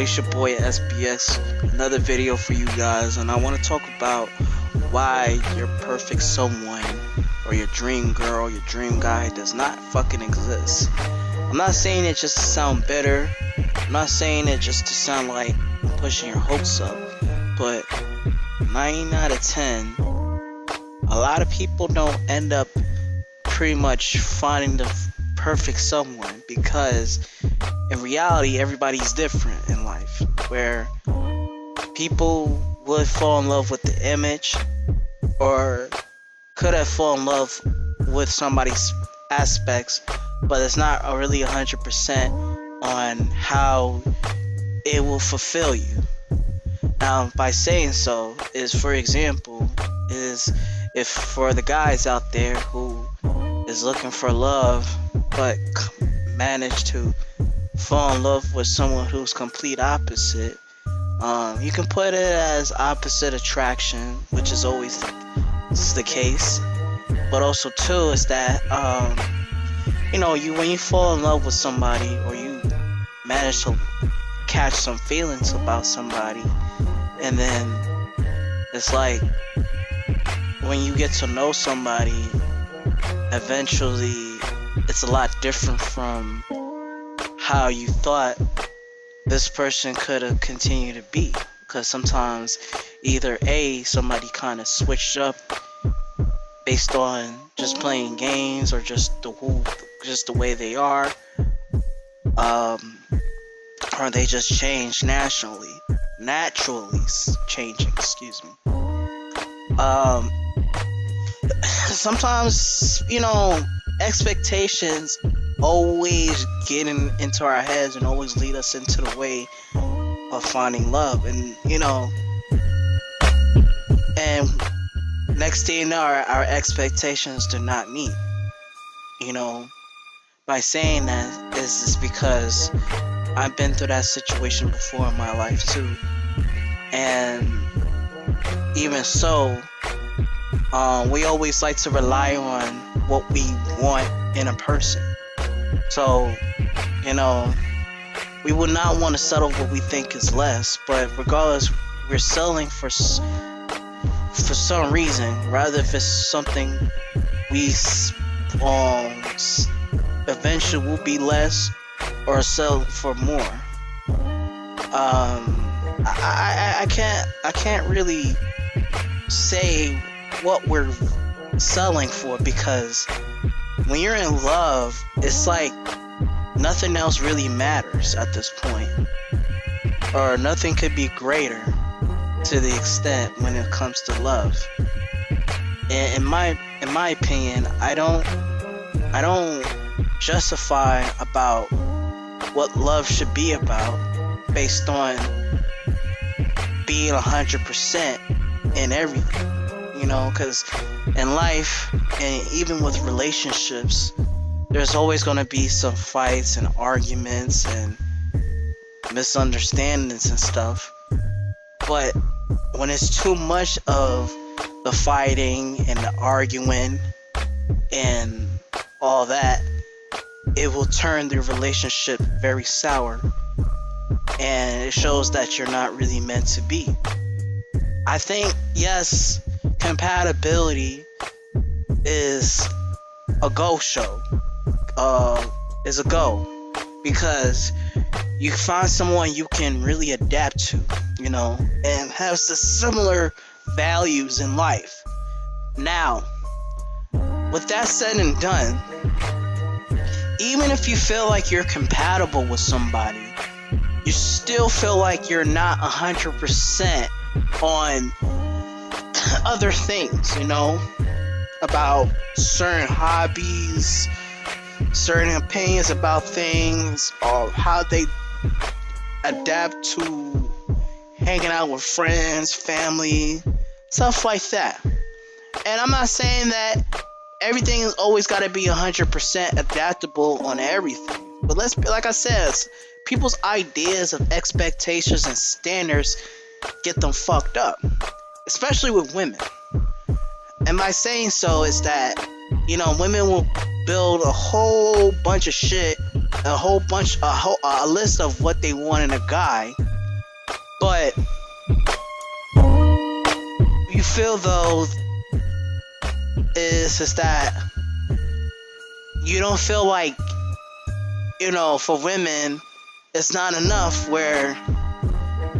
everybody, it's your boy SBX. Another video for you guys, and I want to talk about why your perfect someone or your dream girl, your dream guy does not fucking exist. I'm not saying it just to sound bitter. I'm not saying it just to sound like I'm pushing your hopes up, but 9 out of 10, a lot of people don't end up pretty much finding the perfect someone because in reality everybody's different in life, where people would fall in love with the image or could have fallen in love with somebody's aspects, but it's not really 100% on how it will fulfill you. Now, by saying so is, for example, is if for the guys out there who is looking for love but manage to fall in love with someone who's complete opposite, you can put it as opposite attraction, which is always the case. But also too is that you when you fall in love with somebody or you manage to catch some feelings about somebody, and then it's like when you get to know somebody, eventually it's a lot different from how you thought this person could have continued to be, because sometimes either somebody kind of switched up based on just playing games or just the way they are, or they just change naturally changing, excuse me. Sometimes expectations always get into our heads and always lead us into the way of finding love, and next thing you know, our expectations do not meet. By saying that is because I've been through that situation before in my life too, and even so, we always like to rely on what we want in a person. So, we would not want to settle what we think is less, but regardless, we're settling for some reason, rather if it's something we eventually will be less or sell for more. I can't really say what we're selling for, because when you're in love, it's like nothing else really matters at this point, or nothing could be greater to the extent when it comes to love. And in my opinion, I don't justify about what love should be about based on being 100% in everything. Because in life, and even with relationships, there's always going to be some fights and arguments and misunderstandings and stuff. But when it's too much of the fighting and the arguing and all that, it will turn the relationship very sour, and it shows that you're not really meant to be. I think, yes, compatibility is a go show. Is a go, because you find someone you can really adapt to, and has the similar values in life. Now, with that said and done, even if you feel like you're compatible with somebody, you still feel like you're not 100% on other things, about certain hobbies, certain opinions about things, or how they adapt to hanging out with friends, family, stuff like that. And I'm not saying that everything is always got to be 100% adaptable on everything, but like I said, people's ideas of expectations and standards get them fucked up, especially with women. And by saying so is that women will build a whole bunch of shit, a list of what they want in a guy, But you feel though is that you don't feel like, you know, for women it's not enough where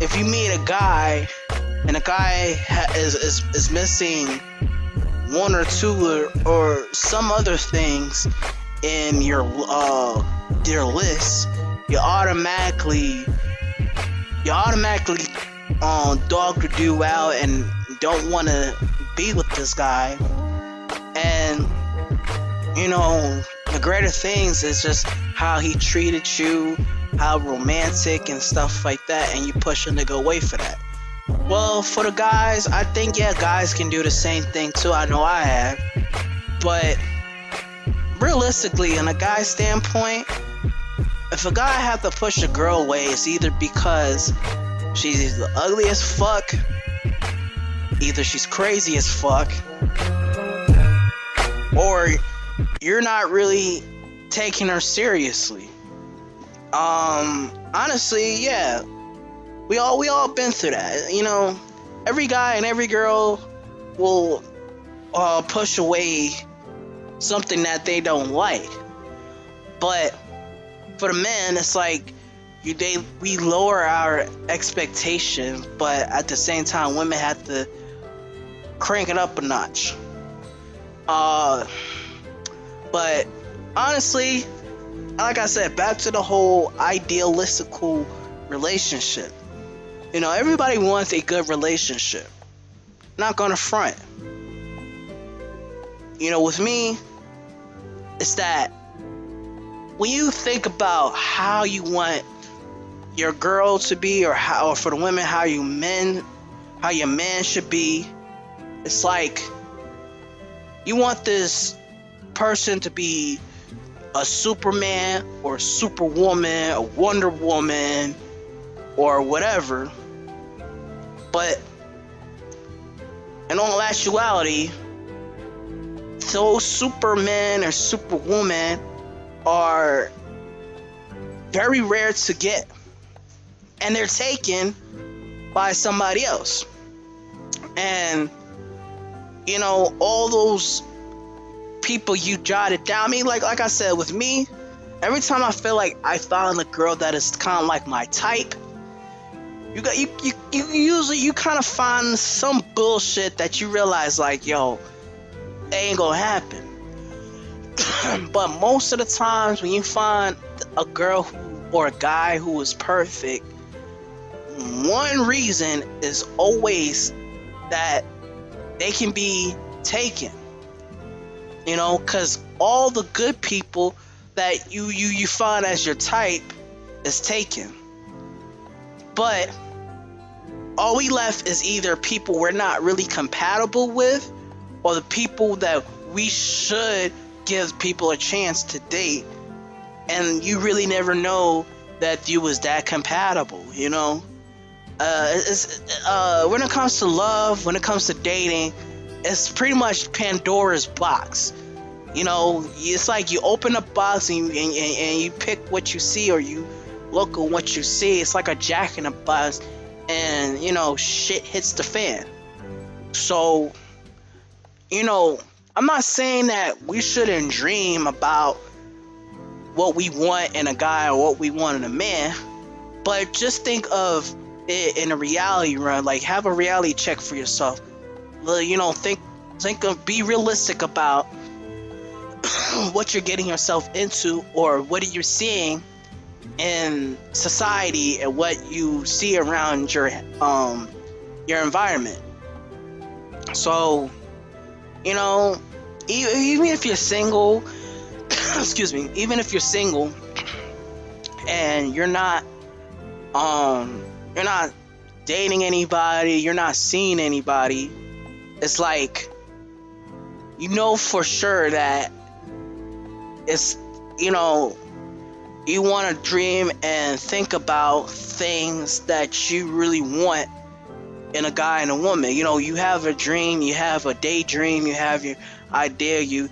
if you meet a guy and a guy is missing one or two or some other things in your list, you automatically dog the dude out and don't want to be with this guy. And you know, the greater things is just how he treated you, how romantic and stuff like that, and you push a nigga away for that. Well, for the guys, I think, yeah, guys can do the same thing too. I know I have. But realistically, in a guy's standpoint, if a guy have to push a girl away, it's either because she's either ugly as fuck, either she's crazy as fuck, or you're not really taking her seriously. Honestly, yeah. We all been through that. You know, every guy and every girl will push away something that they don't like. But for the men, it's like we lower our expectation, but at the same time, women have to crank it up a notch. But honestly, like I said, back to the whole idealistical relationship. You know, everybody wants a good relationship. Not gonna front. You know, with me, it's that when you think about how you want your girl to be, or for the women, how your man should be, it's like you want this person to be a Superman or a Superwoman, a Wonder Woman, or whatever. But in all actuality, those Supermen or Superwoman are very rare to get, and they're taken by somebody else. And you know, all those people you jotted down, I mean, like I said, with me, every time I feel like I found a girl that is kind of like my type, you usually kind of find some bullshit that you realize, like, yo, it ain't gonna happen. But most of the times when you find a girl or a guy who is perfect, one reason is always that they can be taken. You know, because all the good people that you find as your type is taken. But all we left is either people we're not really compatible with, or the people that we should give people a chance to date, and you really never know that you was that compatible, you know? When it comes to love, when it comes to dating, it's pretty much Pandora's box. You know, it's like you open a box and you pick what you see, or you look at what you see. It's like a jack in a box, and you know, shit hits the fan. So, you know, I'm not saying that we shouldn't dream about what we want in a guy or what we want in a man, but just think of it in a reality run. Like, have a reality check for yourself. You know, be realistic about what you're getting yourself into, or what are you seeing in society and what you see around your environment. So, you know, even if you're single, excuse me, even if you're single and you're not dating anybody, you're not seeing anybody, it's like, you know for sure that it's, you know, you want to dream and think about things that you really want in a guy and a woman. You know, you have a dream, you have a daydream, you have your idea, you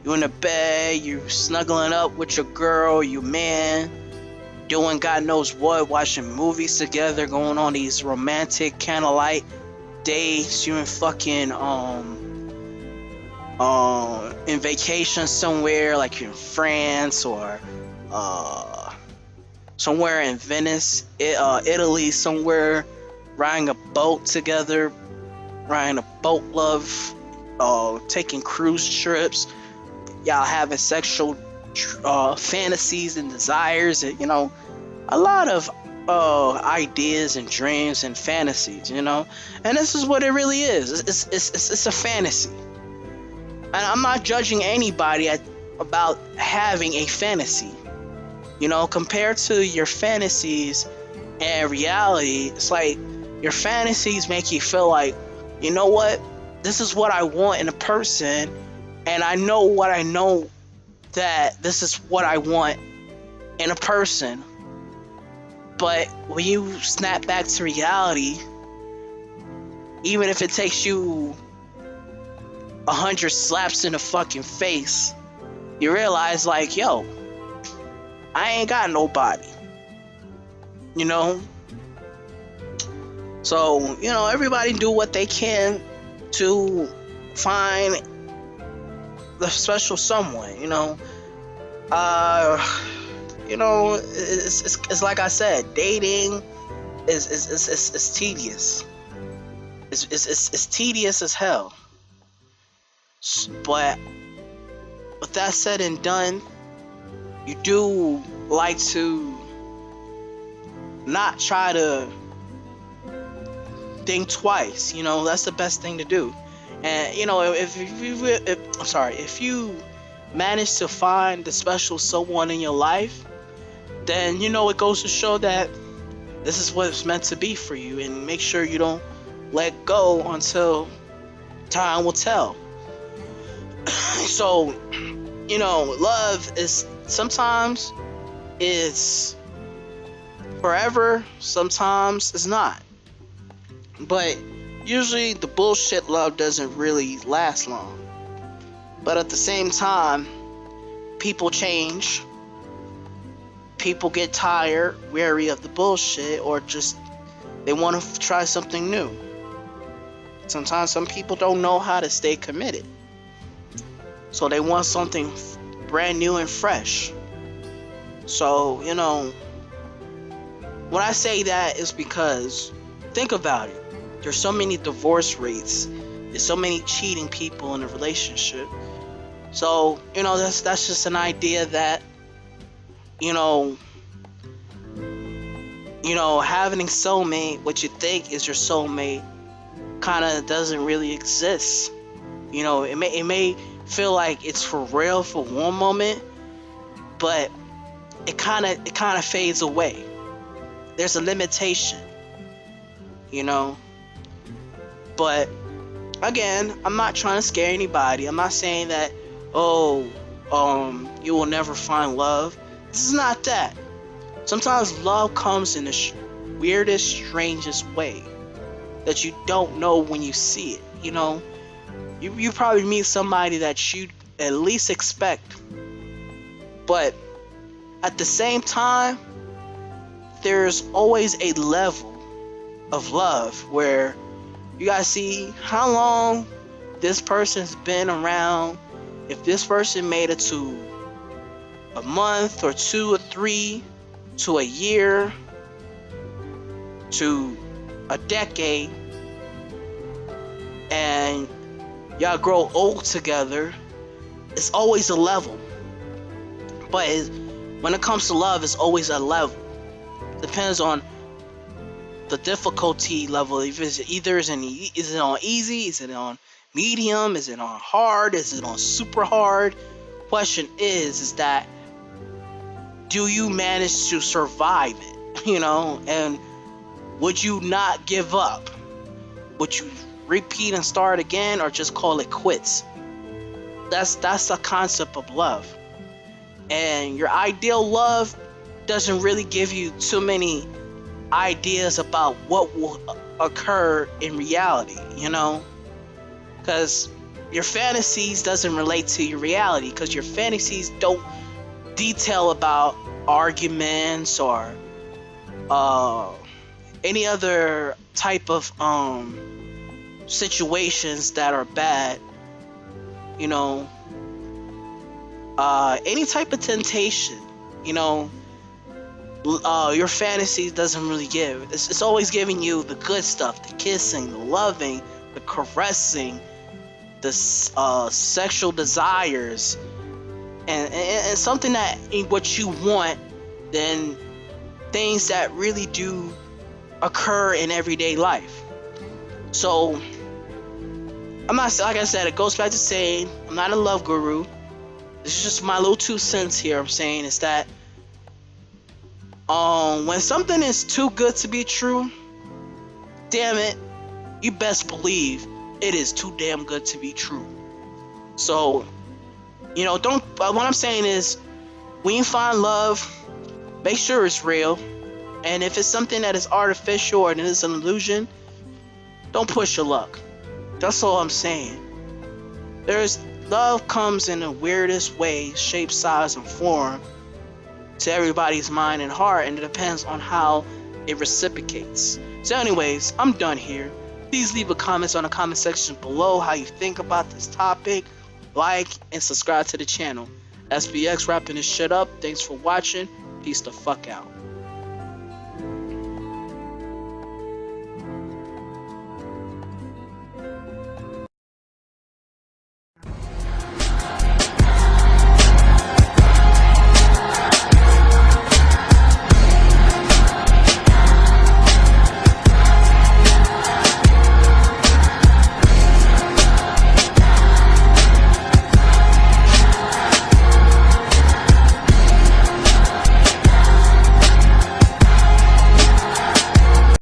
in the bed, you snuggling up with your girl, your man, doing God knows what, watching movies together, going on these romantic candlelight dates, you in fucking in vacation somewhere, like in France or somewhere in Venice, Italy, somewhere, riding a boat together, riding a boat, love, taking cruise trips, y'all having sexual fantasies and desires, and a lot of ideas and dreams and fantasies, and this is what it really is. It's a fantasy, and I'm not judging anybody about having a fantasy. Compared to your fantasies and reality, it's like your fantasies make you feel like, you know what, this is what I want in a person, and I know that this is what I want in a person. But when you snap back to reality, even if it takes you 100 slaps in the fucking face, you realize, like, yo, I ain't got nobody. So, everybody do what they can to find the special someone, it's like I said, dating is tedious. It's tedious as hell. But with that said and done, you do like to not try to think twice. That's the best thing to do. And if you manage to find the special someone in your life, then it goes to show that this is what it's meant to be for you, and make sure you don't let go until time will tell. So, love is sometimes it's forever, sometimes it's not. But usually the bullshit love doesn't really last long. But at the same time, people change. People get tired, weary of the bullshit, or just they want to try something new. Sometimes some people don't know how to stay committed, so they want something brand new and fresh. So, when I say that is because, think about it. There's so many divorce rates. There's so many cheating people in a relationship. So, that's just an idea that, having a soulmate, what you think is your soulmate, kind of doesn't really exist. It may feel like it's for real for one moment, but it kind of fades away. There's a limitation, But again, I'm not trying to scare anybody. I'm not saying that, you will never find love. This is not that. Sometimes love comes in the weirdest, strangest way that you don't know when you see it. You probably meet somebody that you at least expect, but at the same time, there's always a level of love where you gotta see how long this person's been around. If this person made it to a month or 2 or 3 to a year to a decade, and y'all grow old together, it's always a level. But when it comes to love, it's always a level. Depends on the difficulty level. If it's either is it on easy, is it on medium, is it on hard, is it on super hard? Question is that do you manage to survive it? And would you not give up? Would you repeat and start again, or just call it quits? That's the concept of love. And your ideal love doesn't really give you too many ideas about what will occur in reality, because your fantasies doesn't relate to your reality, because your fantasies don't detail about arguments or any other type of situations that are bad, you know, any type of temptation, you know, your fantasy doesn't really give. It's always giving you the good stuff, the kissing, the loving, the caressing, the sexual desires, and something that ain't what you want, then things that really do occur in everyday life. So I'm not, like I said, it goes back to saying I'm not a love guru. This is just my little 2 cents here. I'm saying is that when something is too good to be true, damn it, you best believe it is too damn good to be true. So, you know, don't, what I'm saying is, when you find love, make sure it's real. And if it's something that is artificial or it is an illusion, don't push your luck. That's all I'm saying. Love comes in the weirdest way, shape, size, and form to everybody's mind and heart, and it depends on how it reciprocates. So anyways, I'm done here. Please leave a comment on the comment section below how you think about this topic. Like and subscribe to the channel. SBX wrapping this shit up. Thanks for watching. Peace the fuck out.